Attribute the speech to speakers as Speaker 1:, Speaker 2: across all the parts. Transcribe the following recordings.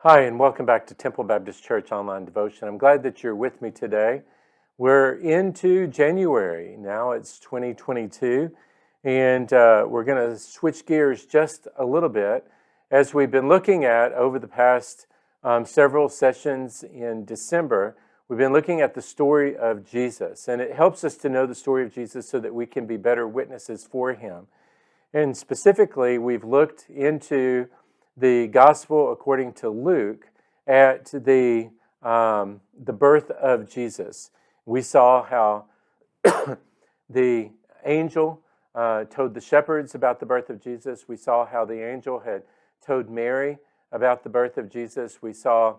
Speaker 1: Hi, and welcome back to Temple Baptist Church Online Devotion. I'm glad that you're with me today. We're into January. Now it's 2022, and we're going to switch gears just a little bit as we've been looking at over the past several sessions in December. We've been looking at the story of Jesus, and it helps us to know the story of Jesus so that we can be better witnesses for him. And specifically, we've looked into the Gospel according to Luke at the birth of Jesus. We saw how the angel told the shepherds about the birth of Jesus. We saw how the angel had told Mary about the birth of Jesus. We saw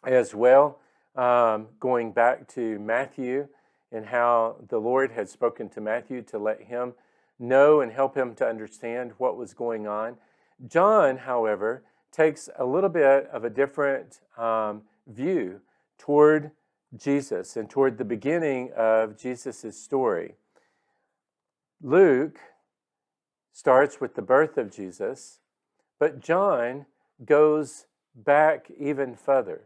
Speaker 1: as well, going back to Matthew, and how the Lord had spoken to Matthew to let him know and help him to understand what was going on. John, however, takes a little bit of a different view toward Jesus and toward the beginning of Jesus' story. Luke starts with the birth of Jesus, but John goes back even further.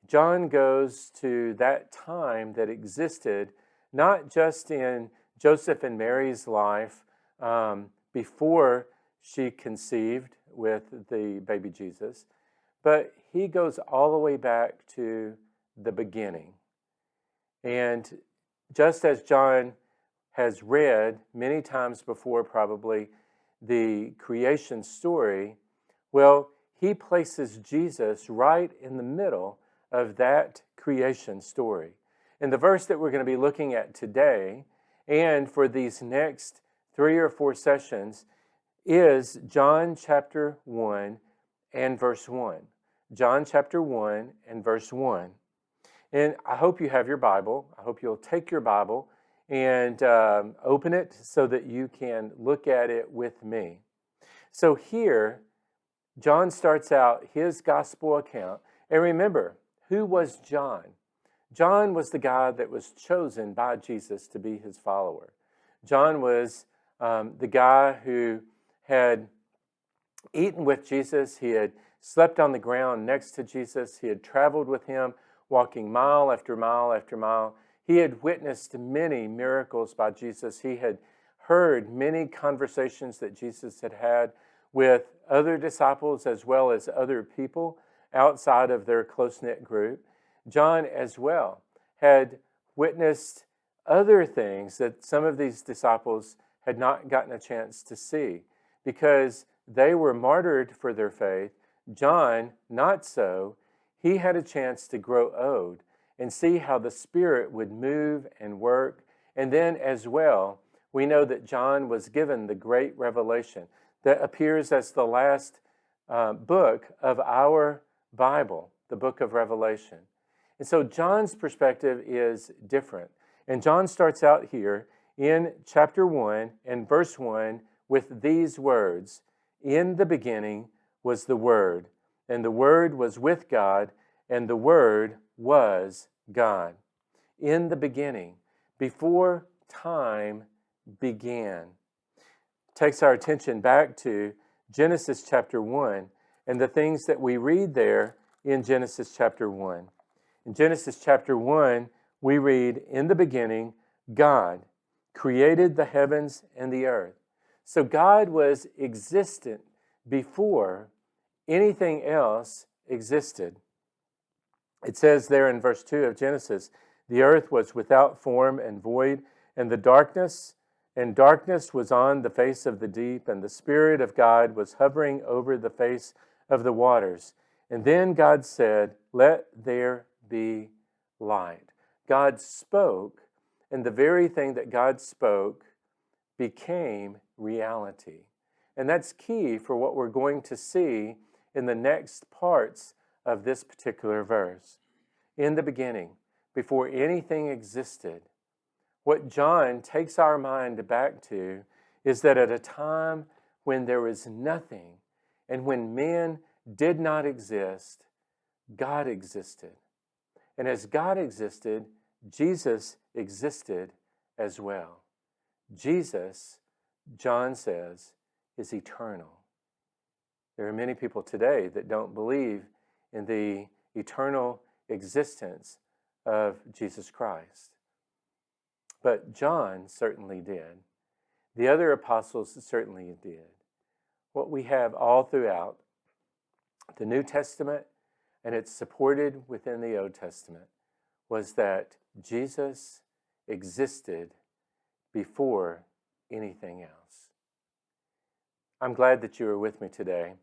Speaker 1: John goes to that time that existed not just in Joseph and Mary's life before she conceived with the baby Jesus, but he goes all the way back to the beginning. And just as John has read many times before, probably, the creation story, well, he places Jesus right in the middle of that creation story. And the verse that we're going to be looking at today and for these next 3 or 4 sessions is John chapter 1 and verse 1. John chapter 1 and verse 1. And I hope you have your Bible. I hope you'll take your Bible and open it so that you can look at it with me. So here, John starts out his gospel account. And remember, who was John? John was the guy that was chosen by Jesus to be his follower. John was the guy who had eaten with Jesus. He had slept on the ground next to Jesus. He had traveled with him, walking mile after mile after mile. He had witnessed many miracles by Jesus. He had heard many conversations that Jesus had had with other disciples as well as other people outside of their close-knit group. John as well had witnessed other things that some of these disciples had not gotten a chance to see because they were martyred for their faith. John, not so. He had a chance to grow old and see how the Spirit would move and work. And then as well, we know that John was given the great revelation that appears as the last book of our Bible, the book of Revelation. And so John's perspective is different. And John starts out here in chapter 1 and verse 1 with these words, "In the beginning was the Word, and the Word was with God, and the Word was God." In the beginning, before time began. Takes our attention back to Genesis chapter 1 and the things that we read there in Genesis chapter 1. In Genesis chapter 1, we read, "In the beginning, God created the heavens and the earth." So God was existent before anything else existed. It says there in verse 2 of Genesis, "The earth was without form and void, and darkness was on the face of the deep, and the Spirit of God was hovering over the face of the waters. And then God said, 'Let there be light.'" God spoke, and the very thing that God spoke became reality. And that's key for what we're going to see in the next parts of this particular verse. In the beginning, before anything existed, what John takes our mind back to is that at a time when there was nothing and when men did not exist, God existed. And as God existed, Jesus existed as well. Jesus, John says, is eternal. There are many people today that don't believe in the eternal existence of Jesus Christ. But John certainly did. The other apostles certainly did. What we have all throughout the New Testament, and it's supported within the Old Testament, was that Jesus existed before anything else. I'm glad that you are with me today.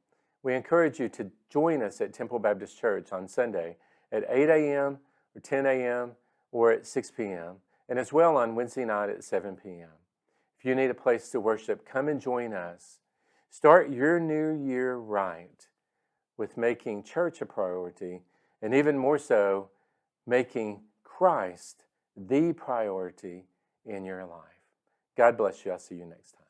Speaker 1: We encourage you to join us at Temple Baptist Church on Sunday at 8 a.m. or 10 a.m. or at 6 p.m. and as well on Wednesday night at 7 p.m. If you need a place to worship, come and join us. Start your new year right with making church a priority, and even more so, making Christ the priority in your life. God bless you. I'll see you next time.